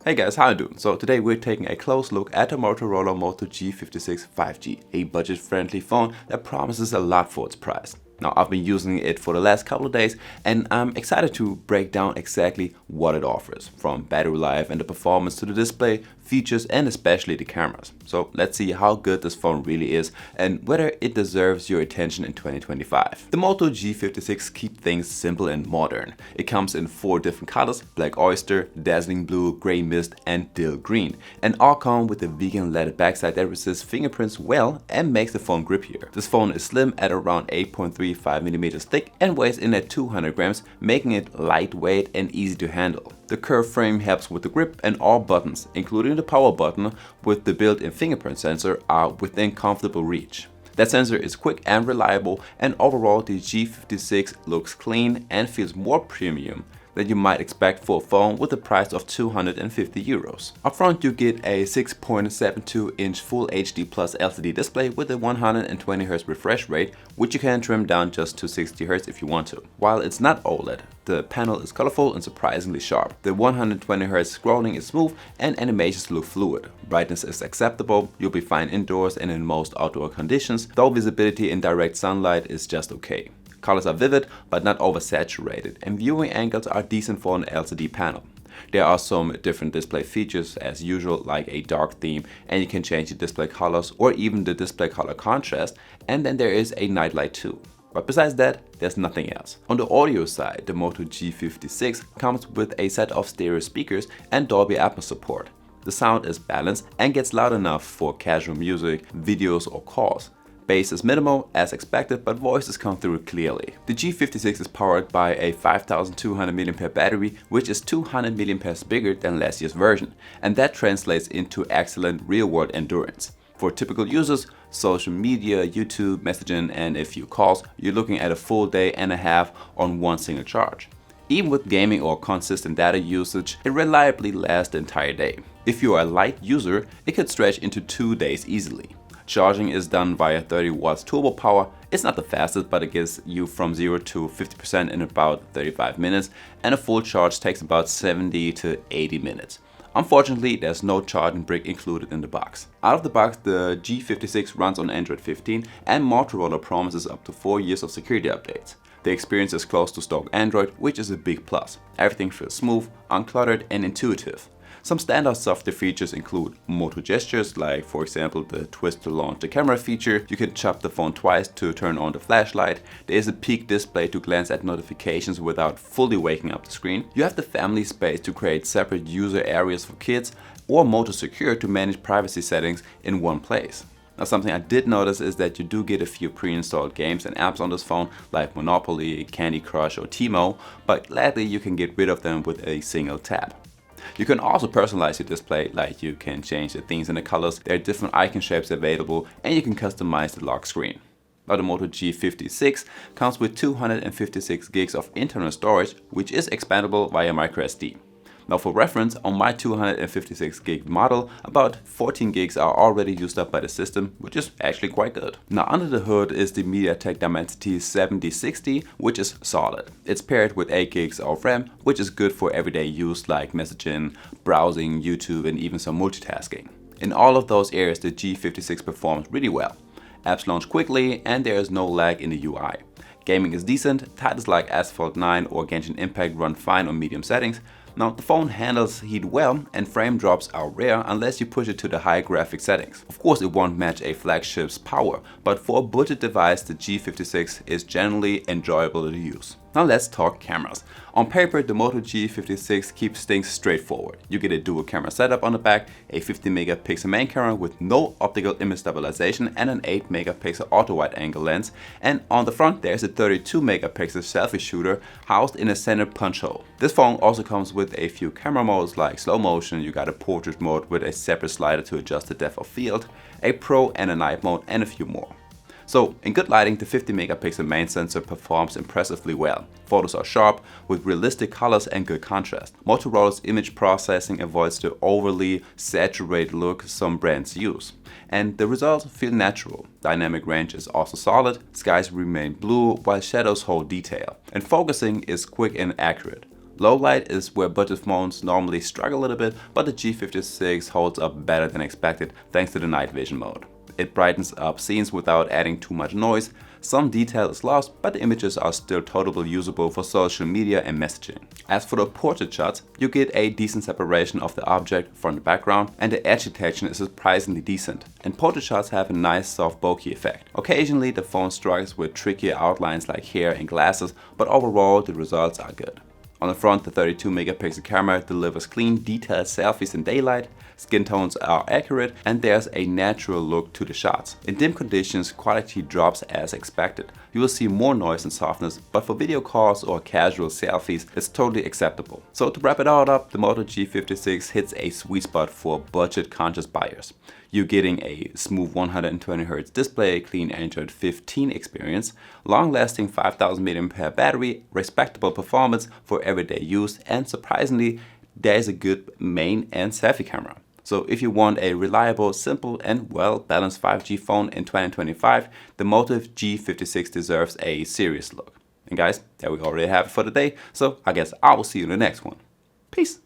Hey guys, how you doing? So today we're taking a close look at the Motorola Moto G56 5G, a budget-friendly phone that promises a lot for its price. Now, I've been using it for the last couple of days and I'm excited to break down exactly what it offers, from battery life and the performance to the display, features and especially the cameras. So let's see how good this phone really is and whether it deserves your attention in 2025. The Moto G56 keeps things simple and modern. It comes in 4 different colors: Black Oyster, Dazzling Blue, Grey Mist and Dill Green, and all come with a vegan leather backside that resists fingerprints well and makes the phone grippier. This phone is slim at around 8.35mm thick and weighs in at 200 grams, making it lightweight and easy to handle. The curved frame helps with the grip, and all buttons, including the power button with the built-in fingerprint sensor, are within comfortable reach. That sensor is quick and reliable, and overall the G56 looks clean and feels more premium than you might expect for a phone with a price of 250 euros. Up front you get a 6.72-inch Full HD Plus LCD display with a 120Hz refresh rate, which you can trim down just to 60Hz if you want to. While it's not OLED, the panel is colorful and surprisingly sharp. The 120Hz scrolling is smooth and animations look fluid. Brightness is acceptable, you'll be fine indoors and in most outdoor conditions, though visibility in direct sunlight is just okay. Colors are vivid but not oversaturated, and viewing angles are decent for an LCD panel. There are some different display features as usual, like a dark theme, and you can change the display colors or even the display color contrast, and then there is a night light too. But besides that, there's nothing else. On the audio side, the Moto G56 comes with a set of stereo speakers and Dolby Atmos support. The sound is balanced and gets loud enough for casual music, videos or calls. Bass is minimal as expected, but voices come through clearly. The G56 is powered by a 5200 mAh battery, which is 200 mAh bigger than last year's version, and that translates into excellent real-world endurance. For typical users, social media, YouTube, messaging and a few calls, you're looking at a full day and a half on one single charge. Even with gaming or consistent data usage, it reliably lasts the entire day. If you are a light user, it could stretch into 2 days easily. Charging is done via 30 watts turbo power. It's not the fastest, but it gets you from 0 to 50% in about 35 minutes, and a full charge takes about 70 to 80 minutes. Unfortunately, there's no charging brick included in the box. Out of the box, the G56 runs on Android 15, and Motorola promises up to 4 years of security updates. The experience is close to stock Android, which is a big plus. Everything feels smooth, uncluttered and intuitive. Some standout software features include motor gestures, like for example the twist to launch the camera feature. You can tap the phone twice to turn on the flashlight. There is a peek display to glance at notifications without fully waking up the screen. You have the family space to create separate user areas for kids, or Moto Secure to manage privacy settings in one place. Now, something I did notice is that you do get a few pre-installed games and apps on this phone, like Monopoly, Candy Crush or Timo, but gladly you can get rid of them with a single tap. You can also personalize your display, like you can change the themes and the colors, there are different icon shapes available, and you can customize the lock screen. Now, the Moto G56 comes with 256 gigs of internal storage, which is expandable via microSD. Now, for reference, on my 256 gig model, about 14 gigs are already used up by the system, which is actually quite good. Now, under the hood is the MediaTek Dimensity 7060, which is solid. It's paired with 8 gigs of RAM, which is good for everyday use like messaging, browsing, YouTube and even some multitasking. In all of those areas, the G56 performs really well. Apps launch quickly and there is no lag in the UI. Gaming is decent, titles like Asphalt 9 or Genshin Impact run fine on medium settings. Now, the phone handles heat well and frame drops are rare unless you push it to the high graphic settings. Of course, it won't match a flagship's power, but for a budget device, the G56 is generally enjoyable to use. Now let's talk cameras. On paper, the Moto G56 keeps things straightforward. You get a dual camera setup on the back, a 50 megapixel main camera with no optical image stabilization and an 8 megapixel auto wide angle lens, and on the front there's a 32 megapixel selfie shooter housed in a center punch hole. This phone also comes with a few camera modes like slow motion, you got a portrait mode with a separate slider to adjust the depth of field, a pro and a night mode and a few more. So in good lighting, the 50 megapixel main sensor performs impressively well. Photos are sharp with realistic colors and good contrast. Motorola's image processing avoids the overly saturated look some brands use, and the results feel natural. Dynamic range is also solid, skies remain blue while shadows hold detail, and focusing is quick and accurate. Low light is where budget phones normally struggle a little bit, but the G56 holds up better than expected thanks to the night vision mode. It brightens up scenes without adding too much noise. Some detail is lost, but the images are still totally usable for social media and messaging. As for the portrait shots, you get a decent separation of the object from the background, and the edge detection is surprisingly decent. And portrait shots have a nice soft bokeh effect. Occasionally the phone struggles with trickier outlines like hair and glasses, but overall the results are good. On the front, the 32 megapixel camera delivers clean, detailed selfies in daylight, skin tones are accurate, and there's a natural look to the shots. In dim conditions, quality drops as expected. You will see more noise and softness, but for video calls or casual selfies, it's totally acceptable. So to wrap it all up, the Moto G56 hits a sweet spot for budget-conscious buyers. You're getting a smooth 120Hz display, clean Android 15 experience, long-lasting 5000 mAh battery, respectable performance for everyday use, and surprisingly, there's a good main and selfie camera. So if you want a reliable, simple, and well-balanced 5G phone in 2025, the Moto G56 deserves a serious look. And guys, there we already have it for today, so I guess I will see you in the next one. Peace!